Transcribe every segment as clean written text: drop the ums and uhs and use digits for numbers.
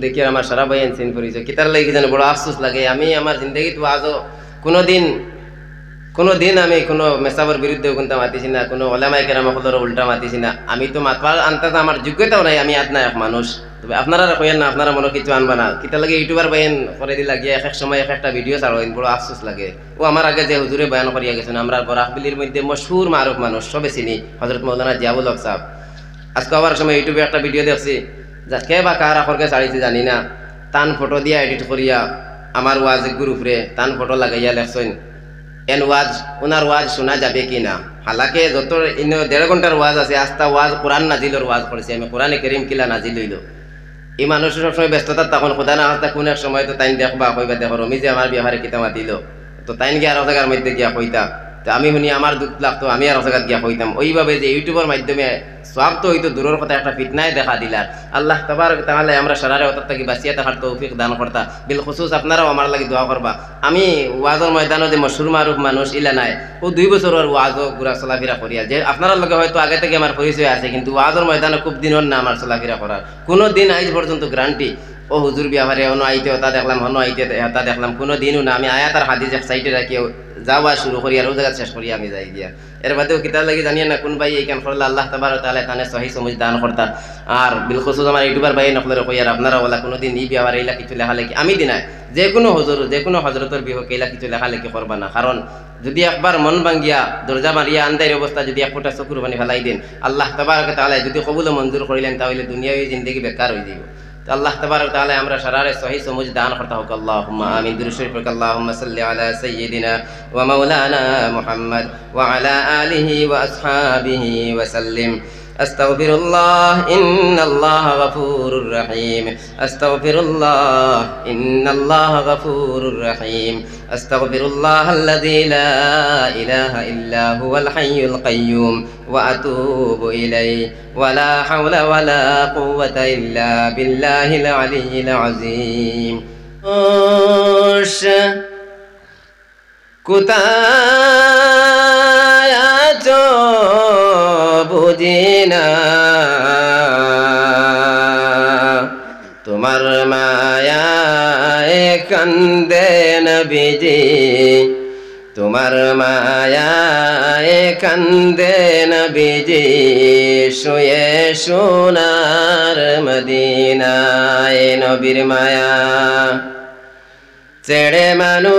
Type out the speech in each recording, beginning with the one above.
দেখি আমার সারা ভাই এনসেন করেছে কিতার লাগে জানে বড় আফসোস লাগে। আমি আমার জিন্দগি তো আজও কোনোদিন আমি কোনো মেসাবর বিরুদ্ধে কোনটা মাতিছি না, কোনো ওলামাই কেরাম হলর উল্টা মাতিছি না। আমি তো মাতবার আনতে আমার যোগ্যতাও নাই, আমি আদনা এক মানুষ। তবে আপনারা কইেন না, আপনারা মনে কিছু আনবা না। কিতা লাগে ইউটিউবার বাইন করে দিলা গিয়ে এক এক সময় এক একটা ভিডিও ছাড়েন, বড় আফসোস লাগে। ও আমার আগে যে হুজুরে বয়ান করিয়া গেছেন, আমরা বরাকবিলির মধ্যে মশহুর মারুফ মানুষ সবে চিনি, হযরত মাওলানা জিয়াউল হক সাহেব। আজকে আবার সময় ইউটিউবে একটা ভিডিও দেখছি, যা কে বা কার আখরকে ছাড়িয়েছে জানি না, তান ফটো দিয়া এডিট করিয়া আমার ওয়াজ গ্রুপরে তান ফটো লাগাইয়া লেখছেন এন ওয়াজ, ওনার ওয়াজ শোনা যাবে কি না। হালাকে যত 1.5 ঘন্টার ওয়াজ আছে, আস্তা ওয়াজ কোরআন নাজিলের ওয়াজ করেছি আমি, কোরআনে করিম কিলা নাজিল হইল। এই মানুষের সবসময় ব্যস্ততা, তখন খোদা না হস্তা কোন এক সময় তো তাইন দেখবা কইবা দেখো রমি যে আমার বিহারে কিতা মাতিল, তো তাইন গিয়ে আরো জায়গার মধ্যে গিয়া কইতা, তো আমি শুনি আমার দুঃখ লাগতো, আমি আরো জায়গাত গিয়া কইতাম। ওইভাবে যে ইউটিউবের মাধ্যমে সব তো হইতো দূরের কথা, একটা ফিতনায় দেখা দিলার। আল্লাহ তাবারক তাআলা আমরা সারারে অর্থাৎ থেকে বাঁচিয়া থাকার তৌফিক দান করতা। বিল খুসুস আপনারাও আমার লাগি দোয়া করবা। আমি ওয়াজের ময়দানে যে মশহুর মারুফ মানুষ ইলা নাই, ও 2 বছরের ওয়াজও ঘুরা চলাফেরা করিয়া, যে আপনার লগে হয়তো আগে থেকে আমার পরিচয় আছে, কিন্তু ওয়াজের ময়দানে খুব দিনের না আমার চলাফেরা করার কোনো দিন আজ পর্যন্ত গ্যারান্টি ও হুজুর বিয়াভারে অন্য আইতে হতা দেখলাম, হন আইতে হতা দেখলাম, কোনো দিনও না। আমি আয়াত আর হাদিস এক সাইডে রাখি যাওয়া শুরু করি আর ও জায়গা শেষ করি আমি যাই গিয়া। এর বাদেও কিতাব লাগি জানিয়ে না কোন ভাই এই কাম করলে আল্লাহ তাবারক তাআলা তানে সহি সমঝ দান করতা। আর বিলখুসুস আমার ইউটিউবার ভাই নকলের কইয়ার আপনারা ওলা কোনোদিন ই বিয়াভারে এইলা কিছু লেখা লেখি আমি দিনাই, যে কোনো হুজুর যে কোনো হজরতের বিহকে এইলা কিছু লেখা লেখি করবা না। কারণ যদি একবার মন ভাঙ্গিয়া দরজা মারিয়া আন্দার অবস্থা যদি এক ফোঁটা চকুর পানি ফেলাই দেন, আল্লাহ তাবারক তাআলা যদি কবুল মঞ্জুর করিলেন, তাহলে দুনিয়াবী জিন্দেগি বেকার হয়ে যাবে। আল্লাহ তাবারক তাআলা আমরা সারারে সহি সমঝ দান করতে হোক। আল্লাহুম্মা আমিন। দুরূদ শরীফ পড়ি। আল্লাহুম্মা সাল্লি আলা সাইয়্যিদিনা ওয়া মাওলানা মুহাম্মদ ওয়া আলা আলিহি ওয়া আসহাবিহি ওয়া সাল্লিম। আস্তাগফিরুল্লাহ ইন্নাল্লাহা গফুরুর রহিম। আস্তাগফিরুল্লাহ ইন্নাল্লাহা গফুরুর রহিম। আস্তাগফিরুল্লাহাল্লাযী লা ইলাহা ইল্লা হুয়াল হাইয়ুল কাইয়্যুম ওয়া আতুবু ইলাইহি ওয়া লা হাওলা ওয়া লা কুওয়াতা ইল্লা বিল্লাহিল আলিয়্যিল আযীম। কোথায় আছো বুঝি না, তোমার মায়ায় কান্দে নবীজি, তোমার মায়ায় কান্দে নবীজি, শুয়ে সোনার মদিনায়। নবীর মায়া ছেড়ে মানুষ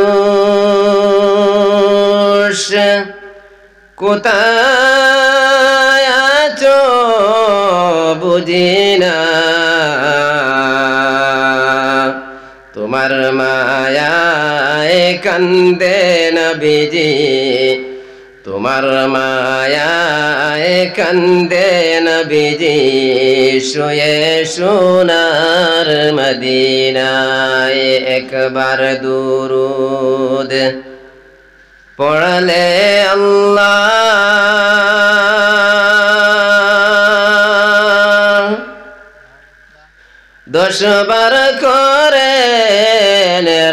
কোথায় আছো বুঝি না, তোমার মায়ায় কান্দে নবীজি, তোমার মায়ায় কান্দে নবীজি, শুয়ে সোনার মদিনায়। একবার দুরূদ পড়লে আল্লাহ 10 বার করে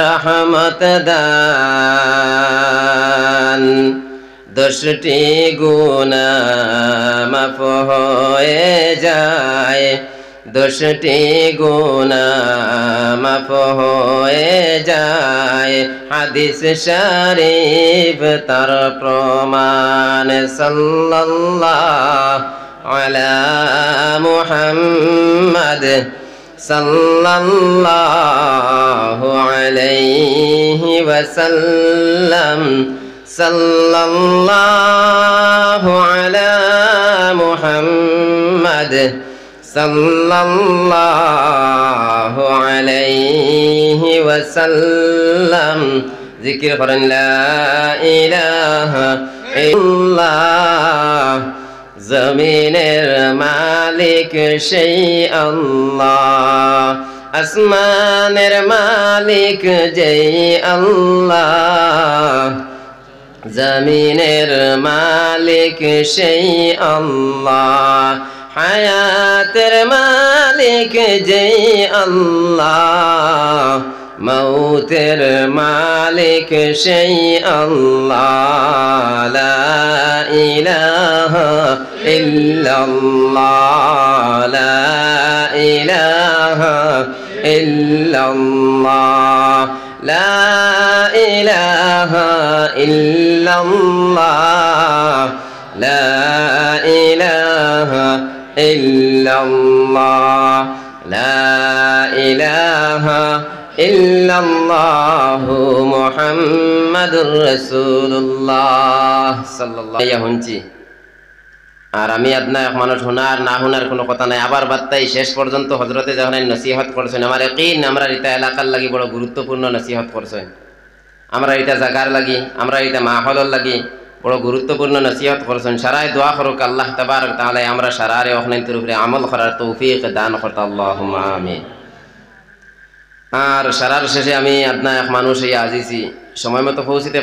রহমত দান, 10টি গুনাহ মাফ হয়ে যায়, 10টি গুনাহ মাফ হয়ে যায়। হাদিস শরীফ তার প্রমাণ। সাল্লাল্লাহু আলা মুহাম্মদ সাল্লাল্লাহু আলাইহি ওয়াসাল্লাম। সাল্লাল্লাহু আলা মুহাম্মদ সাল্লাল্লাহু আলাইহি ওয়াসাল্লাম। জিকির করেন লা ইলাহা ইল্লাল্লাহ। জমিনের মালিক সেই আল্লাহ, আসমানের মালিক যেই আল্লাহ, জমিনের মালিক সেই আল্লাহ, হায়াতের মালিক যেই আল্লাহ, মৌতের মালিক সেই আল্লাহ। লা ইলাহা ইল্লাল্লাহ, লা ইলাহা ইল্লাল্লাহ লা ইলাহা ইল্লাল্লাহ লা ইলাহা ইল্লাল্লাহ লা ইলাহা ইল্লাল্লাহু মুহাম্মাদুর রাসূলুল্লাহ সাল্লাল্লাহু আলাইহি। আর আমি আদনা এক মানুষ হুনার না হুনার কোনো কথা নাই। আবার বার্তাই শেষ পর্যন্ত হজরতে যখন নসিহত করছেন, আমার একই আমরা এটা এলাকার লাগি বড় গুরুত্বপূর্ণ নসিহত করছেন, আমরা এটা জাগার লাগি, আমরা এটা মাহলর লাগি বড় গুরুত্বপূর্ণ নসিহত করছেন। সারাই দোয়া করুক আল্লাহ তাবারক তাআলা আমরা সারারে অখনাইতের উপরে আমল করার তৌফিক দান করতে, আল্লাহুম্মা আমিন। আর সারার শেষে আমি আদনা এক মানুষ এই আজিছি সময় মতো পৌঁছিতে